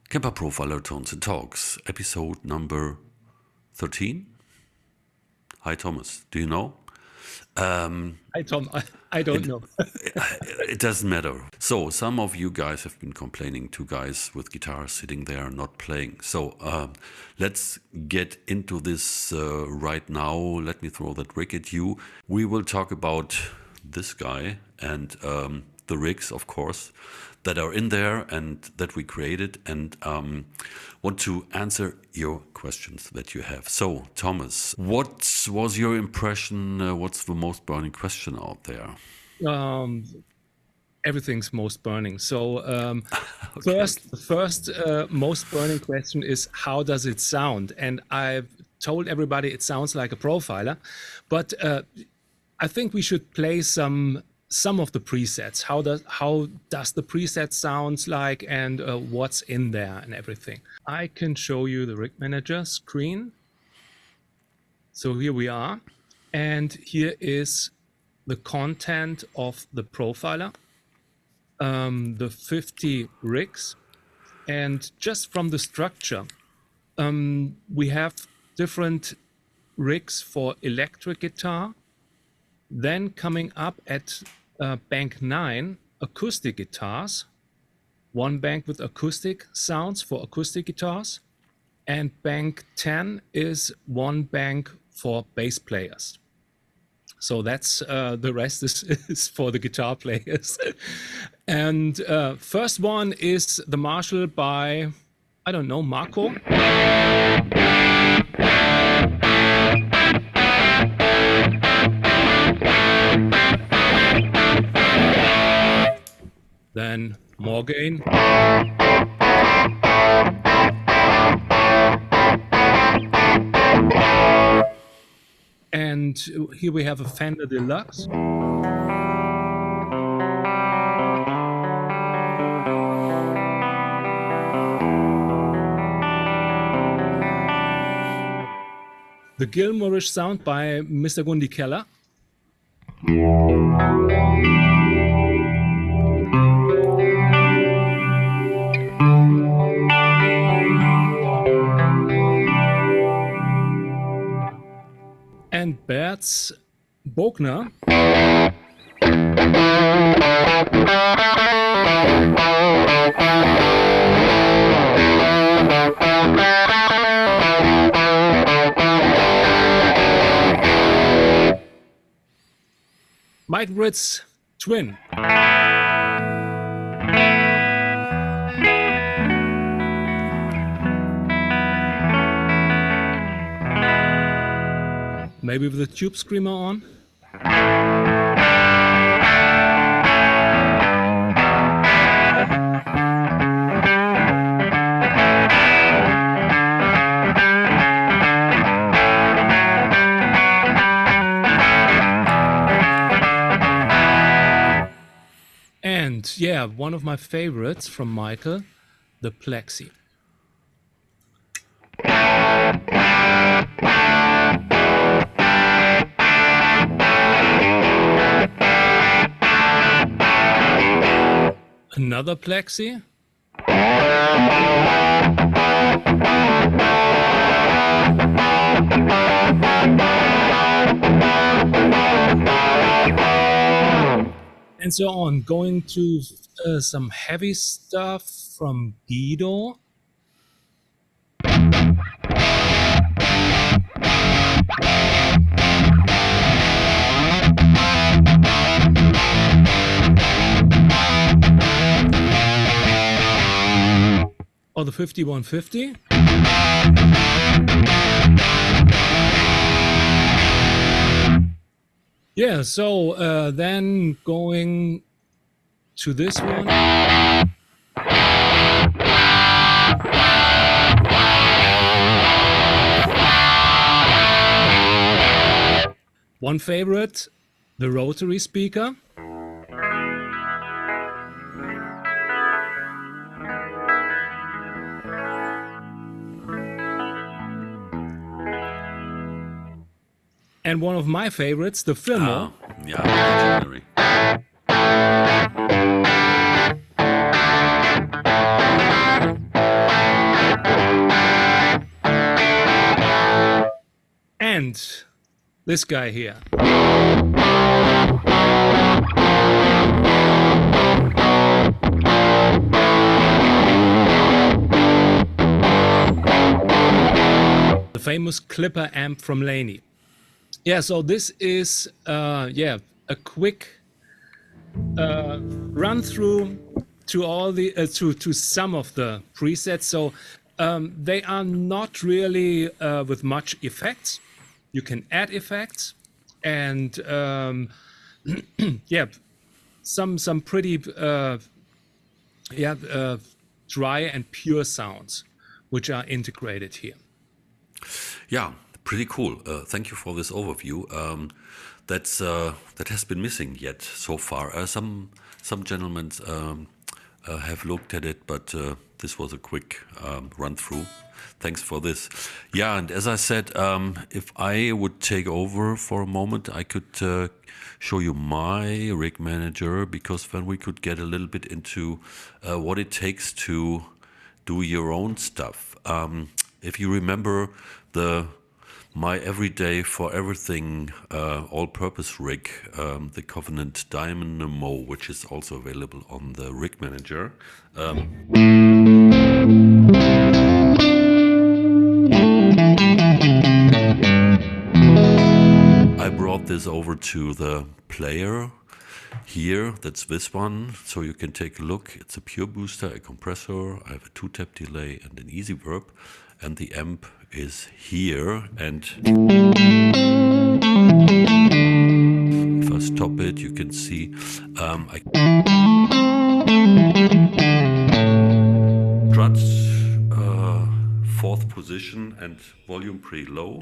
Kemper Profiler Tones and Talks, episode number 13. Hi, Thomas. Do you know? Hi, Tom. I don't know. It doesn't matter. So, some of you guys have been complaining, two guys with guitars sitting there not playing. So, let's get into this right now. Let me throw that rig at you. We will talk about this guy and the rigs, of course, that are in there and that we created, and want to answer your questions that you have. So, Thomas, what was your impression? What's the most burning question out there? Everything's most burning. So Okay. the first most burning question is, how does it sound? And I've told everybody it sounds like a profiler, but I think we should play some of the presets. How does the preset sounds like, and what's in there and everything. I can show you the rig manager screen. So here we are, and here is the content of the profiler, the 50 rigs, and just from the structure, we have different rigs for electric guitar. Then coming up at bank 9, acoustic guitars, one bank with acoustic sounds for acoustic guitars, and bank 10 is one bank for bass players. So that's the rest is for the guitar players. And first one is the Marshall by, I don't know, Marco. Then more gain. And here we have a Fender Deluxe. The Gilmoreish sound by Mr. Gundy Keller. And Bert's Bogner. Mike Ritz Twin. Maybe with the Tube Screamer on. And yeah, one of my favorites from Michael, the Plexi. Another Plexi. And so on, going to some heavy stuff from Guido. Or the 5150. Yeah, so then going to this one. One favorite, the rotary speaker. And one of my favorites, the Fillmore. Yeah, legendary. and this guy here. The famous Clipper amp from Laney. Yeah, so this is a quick run through to all the to some of the presets. So they are not really with much effects. You can add effects, and yeah, some pretty dry and pure sounds which are integrated here. Yeah, pretty cool. Thank you for this overview. That has been missing yet so far. Some gentlemen have looked at it, but this was a quick run through. Thanks for this. Yeah, and as I said, if I would take over for a moment, I could show you my rig manager, because then we could get a little bit into what it takes to do your own stuff. If you remember my everyday for everything all-purpose rig, the Covenant Dynamo, which is also available on the rig manager. I brought this over to the player here. That's this one, so you can take a look. It's a pure booster, a compressor. I have a 2-tap delay and an easy verb, and the amp is here. And if I stop it, you can see I strut 4th position and volume pretty low.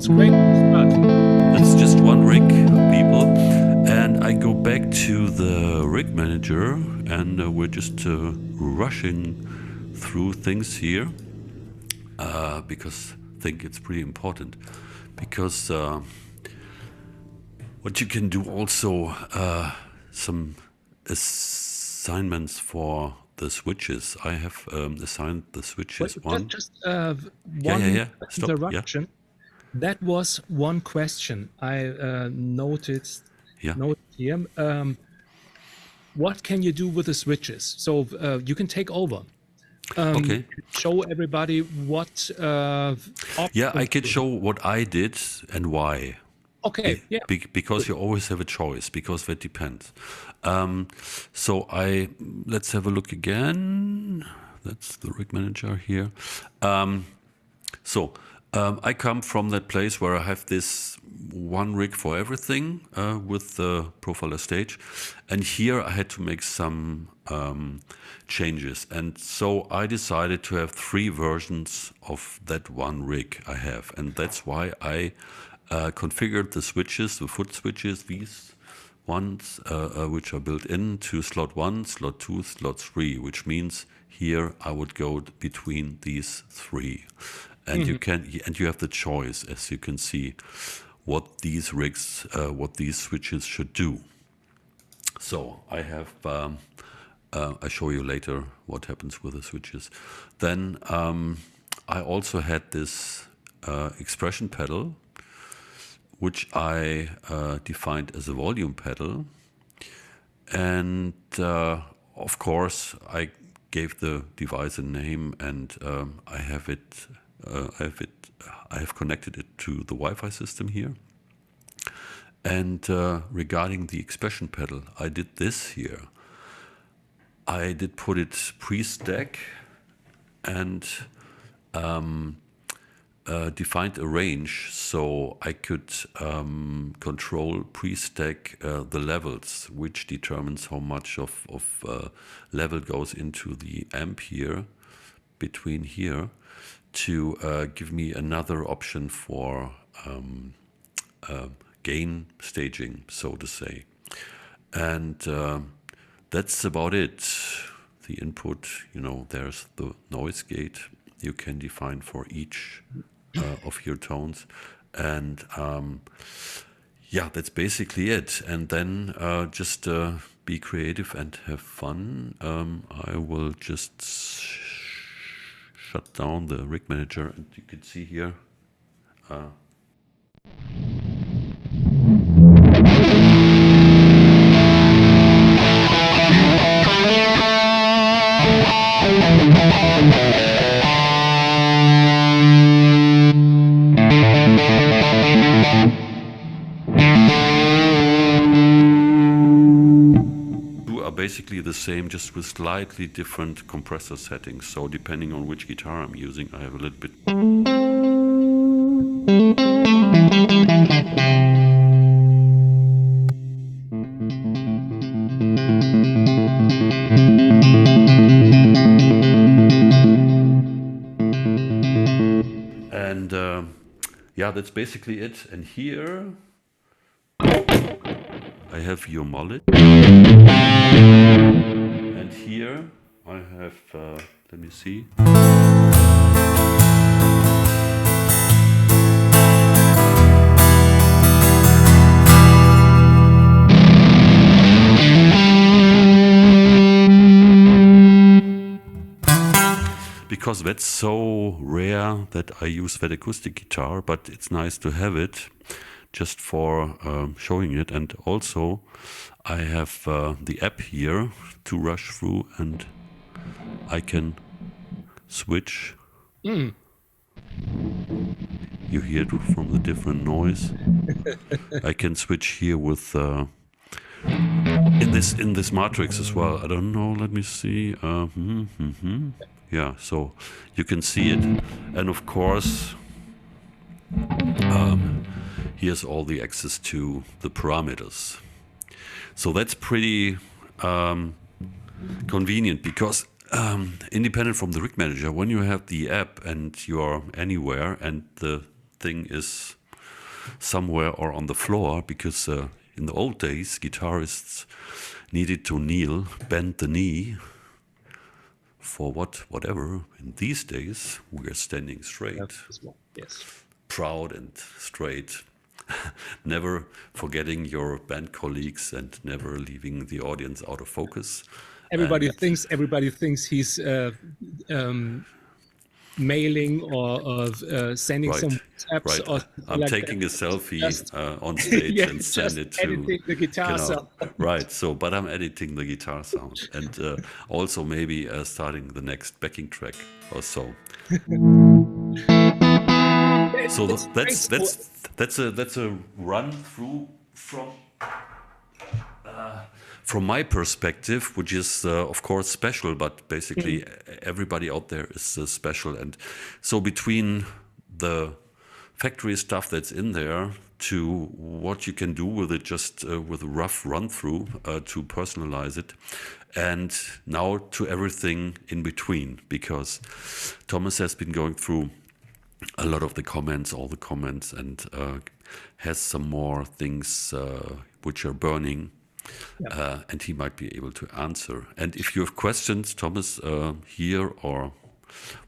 Great. That's just one rig, people, and I go back to the rig manager, and we're just rushing through things here because I think it's pretty important, because what you can do also some assignments for the switches. I have assigned the switches. One. Stop. Interruption. Yeah. That was one question I noted here. What can you do with the switches? So you can take over. Okay. Show everybody what. I can show what I did and why. Okay. Yeah. Because you always have a choice. Because that depends. So let's have a look again. That's the rig manager here. I come from that place where I have this one rig for everything with the profiler stage, and here I had to make some changes, and so I decided to have 3 versions of that one rig I have, and that's why I configured the switches, the foot switches, these ones which are built into slot 1, slot 2, slot 3, which means here I would go between these 3. And you have the choice, as you can see, what these rigs, what these switches should do. So I have, I show you later what happens with the switches. Then I also had this expression pedal, which I defined as a volume pedal, and of course, I gave the device a name, and I have it. I have connected it to the Wi-Fi system here. And regarding the expression pedal, I did this here. I did put it pre-stack and defined a range so I could control pre-stack the levels, which determines how much of level goes into the amp here, between here, to give me another option for gain staging, so to say. And that's about it. The input, there's the noise gate you can define for each of your tones. And yeah, that's basically it. And then just be creative and have fun. I will just shut down the rig manager, and you can see here. Basically the same, just with slightly different compressor settings. So depending on which guitar I'm using, I have a little bit. And yeah, that's basically it. And here I have your mullet. And here I have, let me see. Because that's so rare that I use that acoustic guitar, but it's nice to have it just for showing it. And also I have the app here to rush through, and I can switch. You hear it from the different noise. I can switch here with in this matrix as well. I don't know, let me see. Yeah, so you can see it. And of course here's all the access to the parameters. So that's pretty convenient, because independent from the rig manager, when you have the app and you're anywhere and the thing is somewhere or on the floor, because in the old days guitarists needed to kneel, bend the knee for whatever. In these days we are standing straight. Yes. Proud and straight. Never forgetting your band colleagues and never leaving the audience out of focus. Everybody thinks he's mailing or sending some apps. Right. Or I'm like taking that. a selfie Just, on stage yeah, and send just it to editing the guitar sound. Right. So, but I'm editing the guitar sound, and also maybe starting the next backing track or so. So that's a run through from my perspective, which is of course special, but basically everybody out there is special. And so between the factory stuff that's in there to what you can do with it, just with a rough run through to personalize it, and now to everything in between, because Thomas has been going through a lot of the comments, all the comments, and has some more things which are burning. Yeah. And he might be able to answer. And if you have questions, Thomas, here, or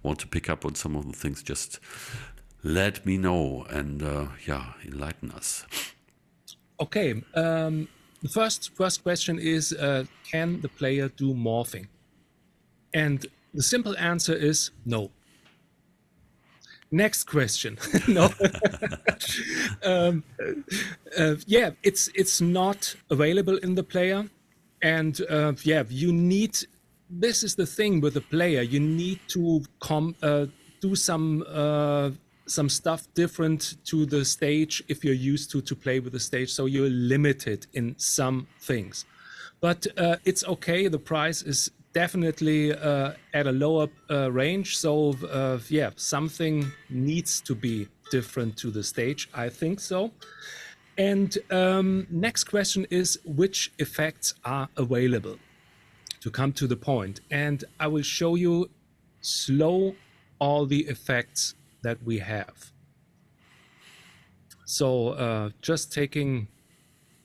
want to pick up on some of the things, just let me know and yeah, enlighten us. Okay. The first question is, can the player do morphing? And the simple answer is no. Next question. No. Yeah, it's not available in the player. And yeah, you need, this is the thing with the player, you need to do some stuff different to the stage if you're used to play with the stage, so you're limited in some things. But it's okay, the price is definitely at a lower range, so yeah, something needs to be different to the stage, I think so. And next question is, which effects are available? To come to the point, and I will show you slow all the effects that we have. So just taking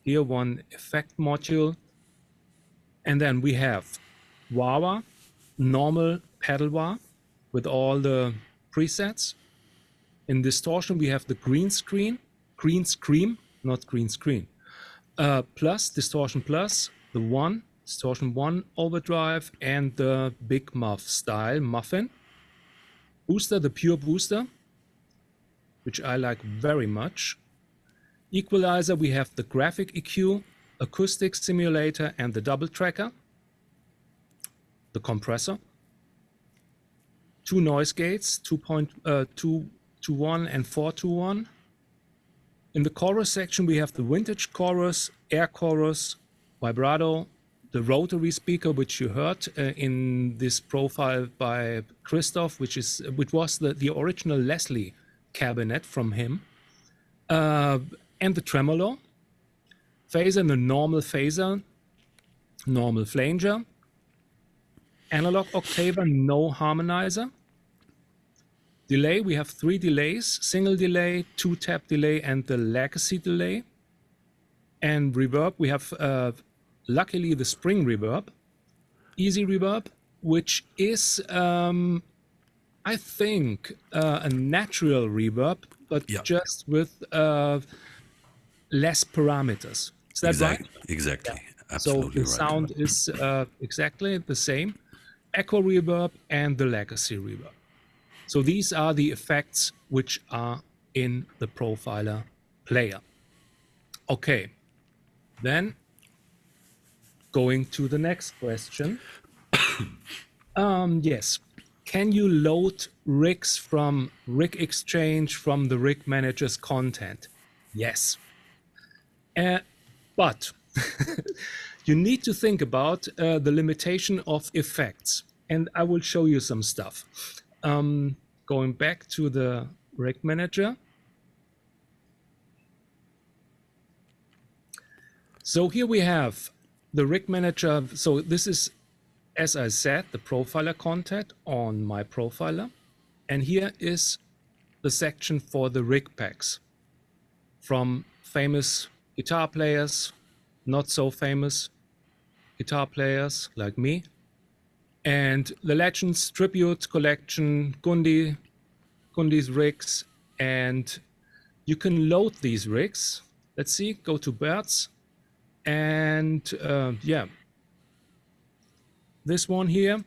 here one effect module, and then we have wah-wah, normal pedal wah with all the presets. In distortion, we have the green screen, not green screen, plus distortion plus, the one, distortion one overdrive, and the big muff style muffin. Booster, the pure booster, which I like very much. Equalizer, we have the graphic EQ, acoustic simulator, and the double tracker. The compressor. Two noise gates, 2.2 to 1 and 4 to 1. In the chorus section, we have the vintage chorus, air chorus, vibrato, the rotary speaker, which you heard in this profile by Christoph, which was the original Leslie cabinet from him, and the tremolo, phaser and the normal phaser, normal flanger, analog octaver, no harmonizer. Delay, we have 3 delays, single delay, 2-tap delay, and the legacy delay. And reverb, we have luckily the spring reverb, easy reverb, which is, I think, a natural reverb, but just with less parameters. Is that right? Exactly. Yeah. Absolutely so the sound is exactly the same. Echo reverb and the legacy reverb. So these are the effects which are in the Profiler player. Okay, then going to the next question. Yes, can you load rigs from Rig Exchange from the Rig Manager's content? Yes. But you need to think about the limitation of effects. And I will show you some stuff. Going back to the Rig Manager. So here we have the Rig Manager. So this is, as I said, the Profiler content on my Profiler. And here is the section for the rig packs from famous guitar players, not so famous guitar players like me, and the Legends Tribute Collection, Gundy's rigs, and you can load these rigs. Let's see, go to Birds, and yeah, this one here.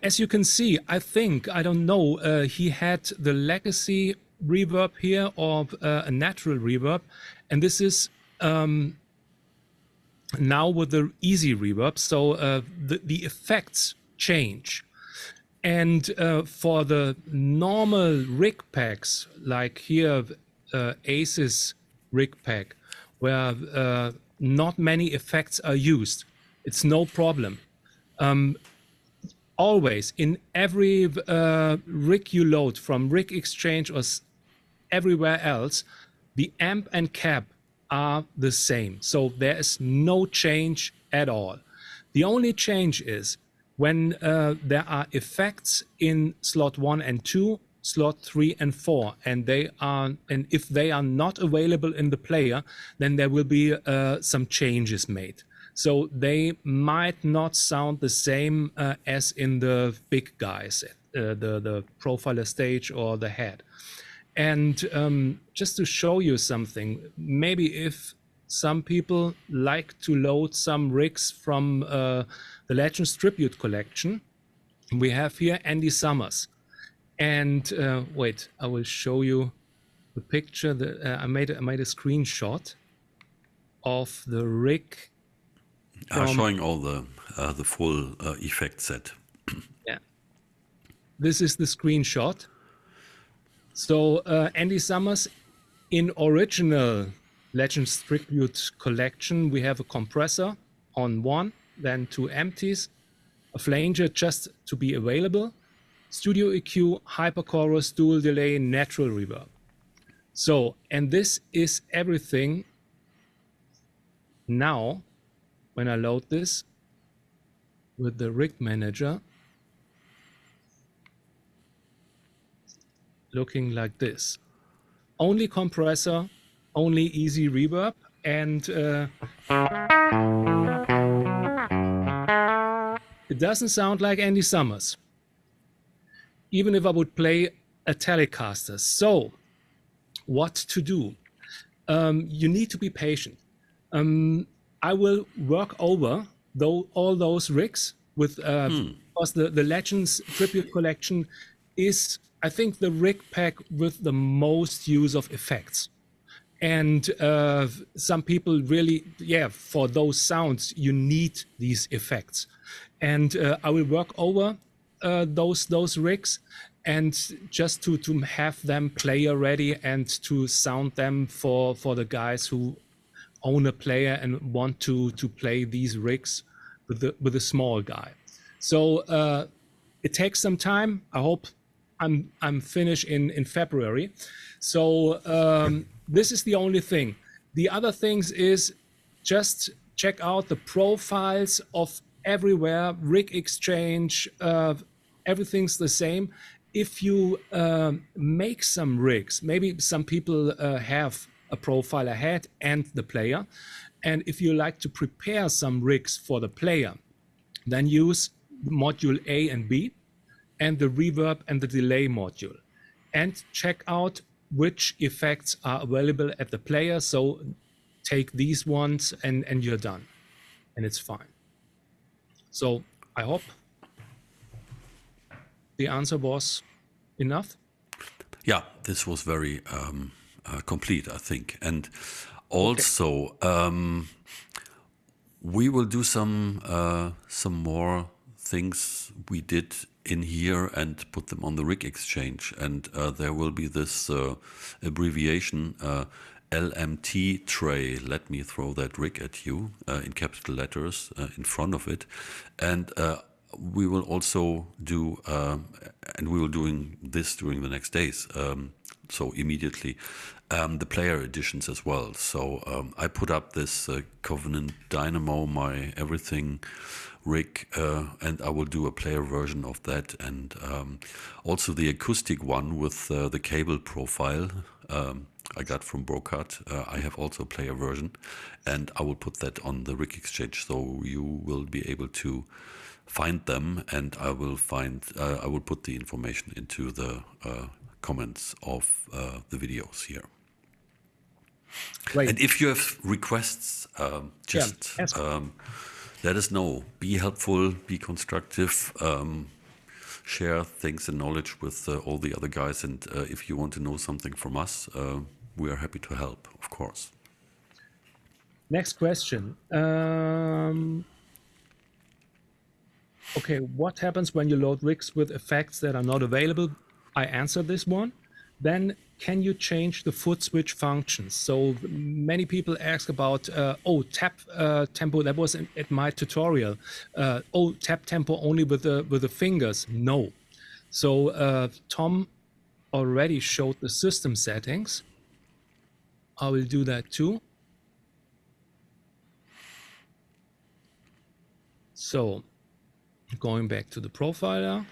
As you can see, I think, I don't know, he had the legacy reverb here or a natural reverb, and this is now with the easy reverb, so the effects change. And for the normal rig packs, like here, Ace's rig pack, where not many effects are used, it's no problem. Always, in every rig you load from Rig Exchange or everywhere else, the amp and cab are the same. So there is no change at all. The only change is when there are effects in slot 1 and 2, slot 3 and 4, and if they are not available in the player, then there will be some changes made. So they might not sound the same as in the big guys, the Profiler stage or the head. And just to show you something, maybe if some people like to load some rigs from the Legends Tribute Collection, We have here Andy Summers. And wait, I will show you the picture. I made a screenshot of the rig from... Showing all the full effect set. Yeah. This is the screenshot. So Andy Summers, in original Legends Tribute collection, we have a compressor on one, then 2 empties, a flanger just to be available, studio EQ, hyperchorus, dual delay, natural reverb. So, and this is everything. Now, when I load this with the rig manager, looking like this. Only compressor, only easy reverb, and it doesn't sound like Andy Summers, even if I would play a Telecaster. So, what to do? You need to be patient. I will work over all those rigs with because the Legends Tribute Collection is, I think, the rig pack with the most use of effects. And some people really, for those sounds, you need these effects. And I will work over those rigs, and just to have them player ready and to sound them for the guys who own a player and want to play these rigs with a small guy. So it takes some time. I hope I'm finished in February. So this is the only thing. The other things is just check out the profiles of everywhere, rig exchange, everything's the same. If you make some rigs, maybe some people have a profile ahead and the player. And if you like to prepare some rigs for the player, then use module A and B and the reverb and the delay module. And check out which effects are available at the player. So take these ones and you're done. And it's fine. So I hope the answer was enough. Yeah, this was very complete, I think. And also, we will do some more things we did in here and put them on the rig exchange. And there will be this abbreviation, LMT tray. Let me throw that rig at you in capital letters in front of it. And we will also do, and we will doing this during the next days, so immediately, the player editions as well. So I put up this Covenant Dynamo, my everything rig, and I will do a player version of that, and also the acoustic one with the cable profile I got from Brokat. I have also a player version, and I will put that on the rig exchange, so you will be able to find them, and I will put the information into the comments of the videos here. Right. And if you have requests, just let us know. Be helpful, be constructive, share things and knowledge with all the other guys. And if you want to know something from us, we are happy to help, of course. Next question. Okay, what happens when you load rigs with effects that are not available? I answered this one. Then can you change the foot switch functions? So many people ask about, tap tempo. That was at my tutorial. Tap tempo only with the fingers. No. So Tom already showed the system settings. I will do that too. So going back to the profiler,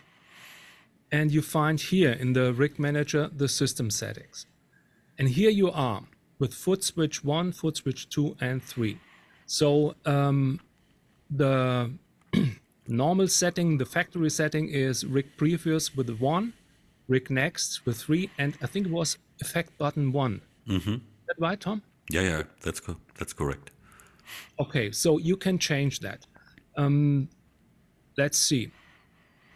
and you find here in the rig manager the system settings. And here you are with foot switch 1, foot switch 2, and 3. So the normal setting, the factory setting is rig previous with 1, rig next with 3, and I think it was effect button 1. Mm-hmm. Is that right, Tom? Yeah, that's correct. Okay, so you can change that. Let's see.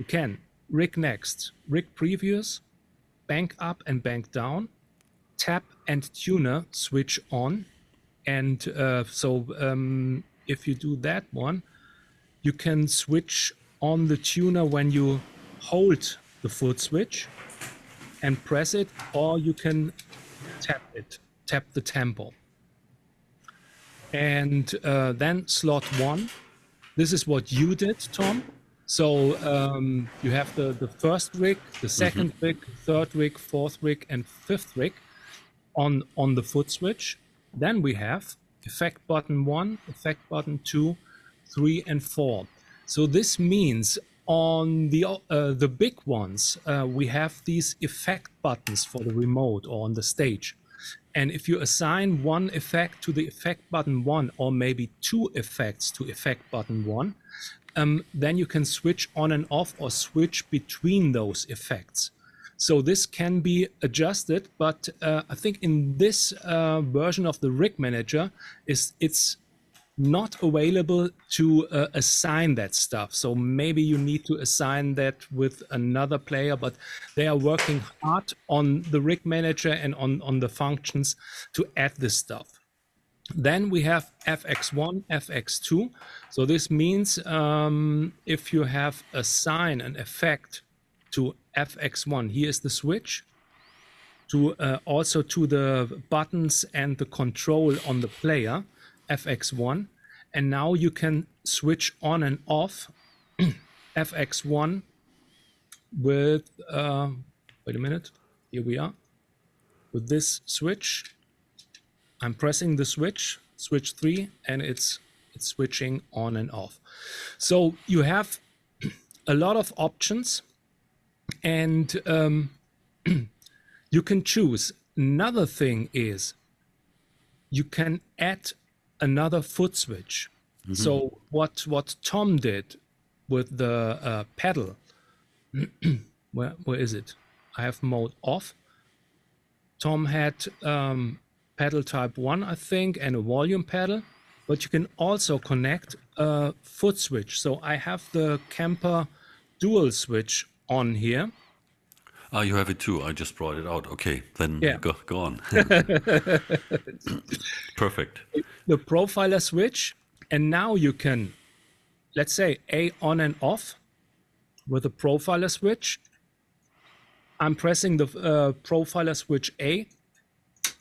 you can rig next, rig previous, bank up and bank down, tap and tuner switch on. And if you do that one, you can switch on the tuner when you hold the foot switch and press it, or you can tap it, tap the tempo. And then slot 1. This is what you did, Tom. So you have the first rig, the second rig, third rig, fourth rig, and fifth rig on the foot switch. Then we have effect button 1, effect button 2, 3, and 4. So this means on the big ones, we have these effect buttons for the remote or on the stage. And if you assign one effect to the effect button 1, or maybe 2 effects to effect button 1, then you can switch on and off or switch between those effects. So this can be adjusted, but I think in this version of the rig manager, it's not available to assign that stuff. So maybe you need to assign that with another player, but they are working hard on the rig manager and on the functions to add this stuff. Then we have FX1, FX2. So this means if you have assigned an effect to FX1, here is the switch, to also to the buttons and the control on the player, FX1, and now you can switch on and off FX1 with, wait a minute, here we are, with this switch. I'm pressing the switch 3, and it's switching on and off. So you have a lot of options, and you can choose. Another thing is you can add another foot switch. So what Tom did with the pedal, where is it? I have mode off. Tom had pedal type 1, I think, and a volume pedal, but you can also connect a foot switch. So I have the Kemper dual switch on here. You have it too. I just brought it out. Okay, then go on. Perfect. The profiler switch, and now you can, let's say, A on and off with the profiler switch. I'm pressing the profiler switch A,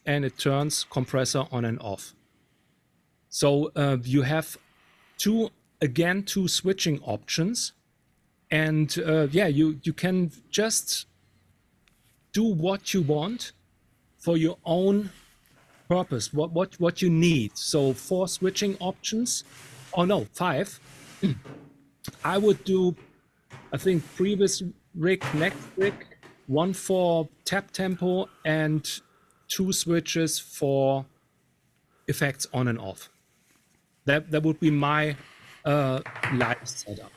and it turns compressor on and off. So you have two switching options, and you can just do what you want for your own purpose, what you need. So 4 switching options, oh no, 5. I would do, I think, previous rig, next rig, 1 for tap tempo, and 2 switches for effects on and off. That would be my live setup.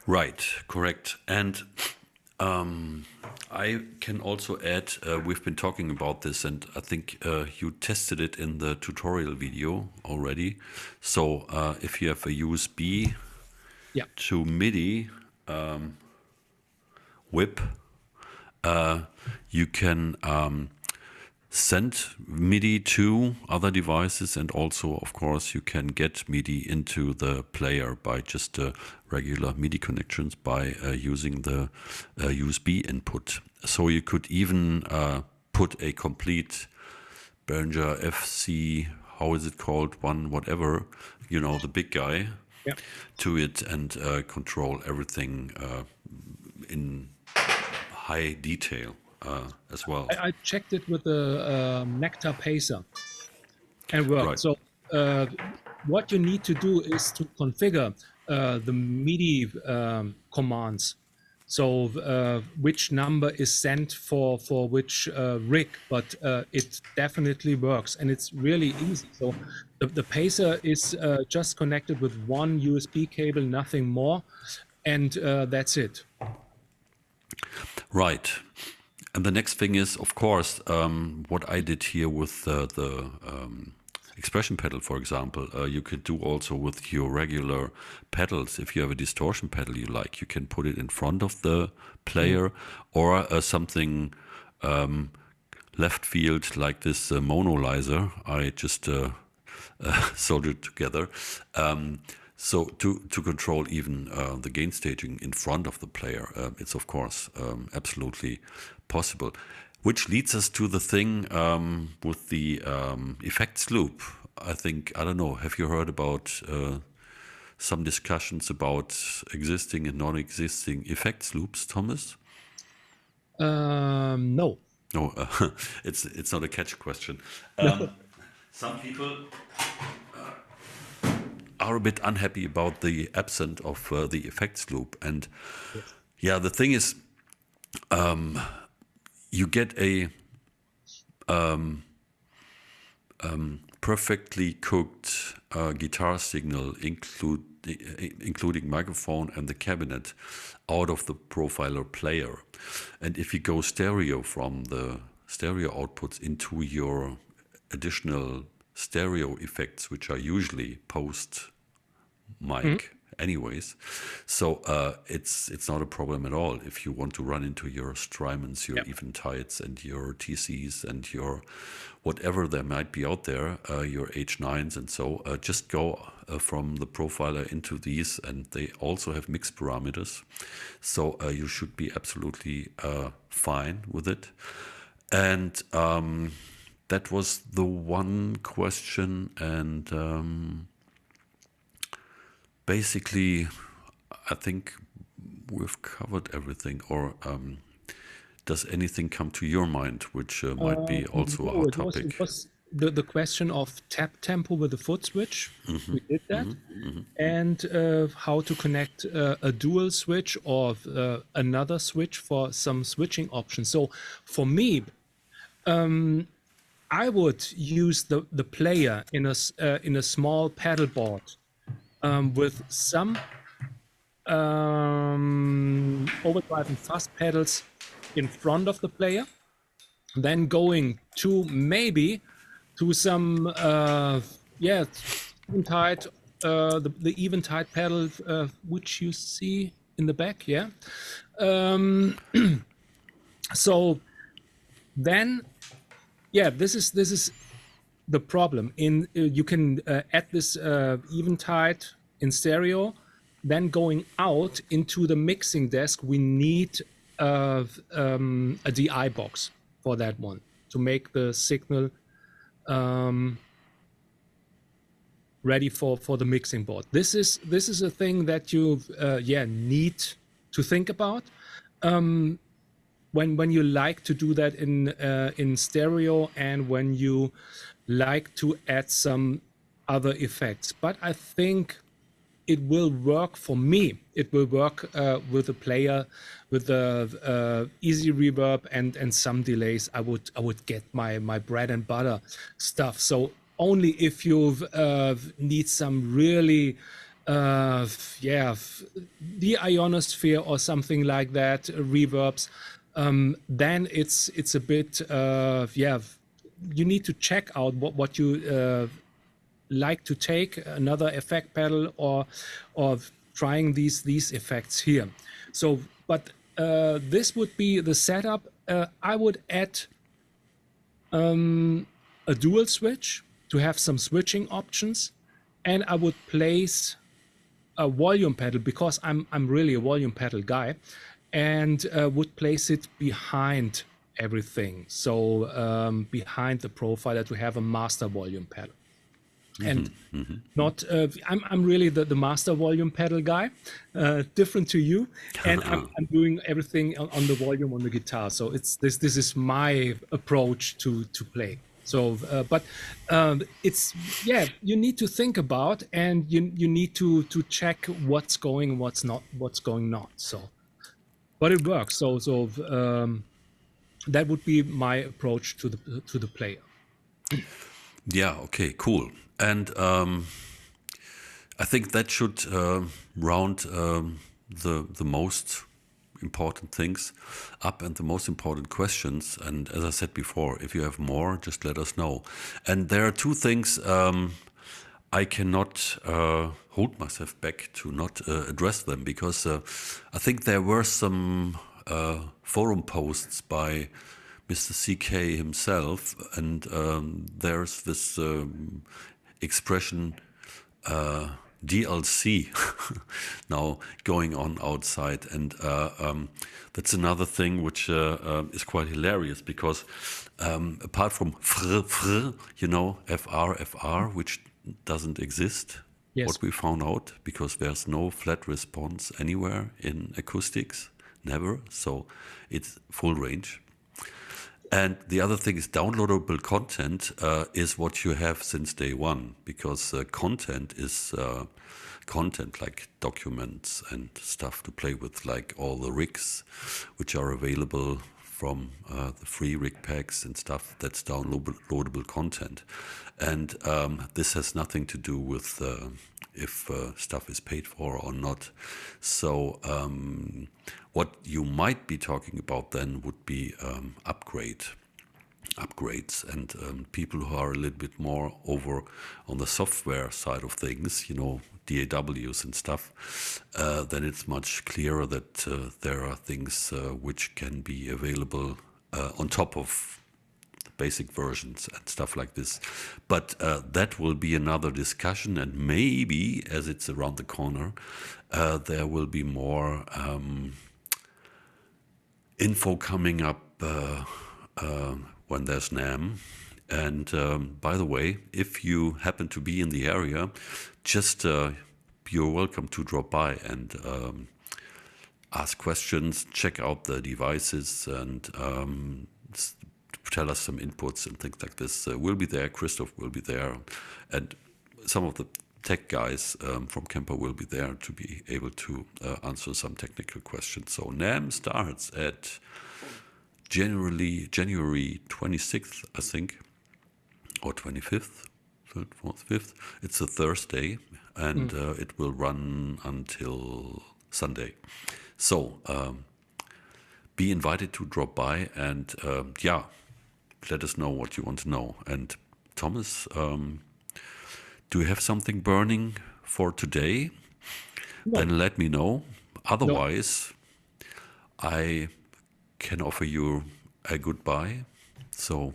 Right, correct. And I can also add, we've been talking about this, and I think you tested it in the tutorial video already. So if you have a USB to MIDI whip, you can send MIDI to other devices, and also, of course, you can get MIDI into the player by just regular MIDI connections by using the USB input. So you could even put a complete Behringer FC, how is it called, one whatever, you know, the big guy, to it, and control everything in high detail. As well. I checked it with the Nectar Pacer and worked. Right. So what you need to do is to configure the MIDI commands. So which number is sent for which rig, but it definitely works, and it's really easy. So the Pacer is just connected with one USB cable, nothing more, and that's it. Right. And the next thing is, of course, what I did here with the expression pedal, for example. You could do also with your regular pedals. If you have a distortion pedal you like, you can put it in front of the player, or something left field like this monolizer. I just soldered together. So to control even the gain staging in front of the player, it's of course absolutely possible. Which leads us to the thing with the effects loop. I think, I don't know, have you heard about some discussions about existing and non-existing effects loops, Thomas? No. No, it's not a catch question. Some people are a bit unhappy about the absence of the effects loop, and yeah, the thing is, you get a perfectly cooked guitar signal, including microphone and the cabinet, out of the profiler player. And if you go stereo from the stereo outputs into your additional stereo effects, which are usually post mic anyways, so it's not a problem at all if you want to run into your Strymons, your Eventides, and your TCs, and your whatever there might be out there, your H9s, and so just go from the profiler into these, and they also have mix parameters, so you should be absolutely fine with it. And that was the one question, and basically, I think we've covered everything. Or does anything come to your mind which might be also a No, hot it was topic? the question of tap tempo with the foot switch. We did that, and how to connect a dual switch or another switch for some switching options. So for me, I would use the player in a small pedal board with some overdrive and fast pedals in front of the player, then going to maybe to some eventide, the eventide pedal, which you see in the back, so then this is the problem. In you can add this eventide in stereo, then going out into the mixing desk, we need a DI box for that one to make the signal ready for the mixing board. This is a thing that you need to think about when you like to do that in stereo, and when you like to add some other effects. But I think it will work for me. It will work with a player with the easy reverb and some delays. I would get my bread and butter stuff. So only if you need some really the ionosphere or something like that reverbs, then it's a bit you need to check out what you like to take, another effect pedal, or trying these effects here. So but this would be the setup. I would add a dual switch to have some switching options, and I would place a volume pedal, because I'm really a volume pedal guy, and would place it behind everything. So behind the profiler, to have a master volume pedal. And not I'm really the master volume pedal guy, different to you, and I'm doing everything on the volume on the guitar. So it's this is my approach to play. So but it's you need to think about, and you need to check what's going, what's going not. So but it works. So that would be my approach to the player. Yeah, okay, cool. And I think that should round the most important things up and the most important questions. And as I said before, if you have more, just let us know. And there are two things I cannot hold myself back to not address them, because I think there were some forum posts by Mr. CK himself, and there's this expression DLC now going on outside, and that's another thing which is quite hilarious, because apart from fr, you know, FR, which doesn't exist, Yes. what we found out, because there's no flat response anywhere in acoustics, never, so it's full range. And the other thing is downloadable content is what you have since day one, because content is content like documents and stuff to play with, like all the rigs which are available from the free rig packs and stuff. That's downloadable content. And this has nothing to do with if stuff is paid for or not. So what you might be talking about then would be upgrades, and people who are a little bit more over on the software side of things, you know, DAWs and stuff, then it's much clearer that there are things which can be available on top of basic versions and stuff like this. But that will be another discussion, and maybe, as it's around the corner, there will be more info coming up when there's NAMM. And by the way, if you happen to be in the area, just you're welcome to drop by and ask questions, check out the devices, and tell us some inputs and things like this. We'll be there. Christoph will be there, and some of the tech guys from Kemper will be there to be able to answer some technical questions. So NAMM starts at January 26th, I think, or 25th, 3rd, 4th, 5th. It's a Thursday, and it will run until Sunday. So be invited to drop by, and yeah, let us know what you want to know. And Thomas, do you have something burning for today? No. Then let me know. Otherwise, I can offer you a goodbye. So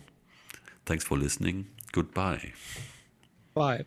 thanks for listening. Goodbye. Bye.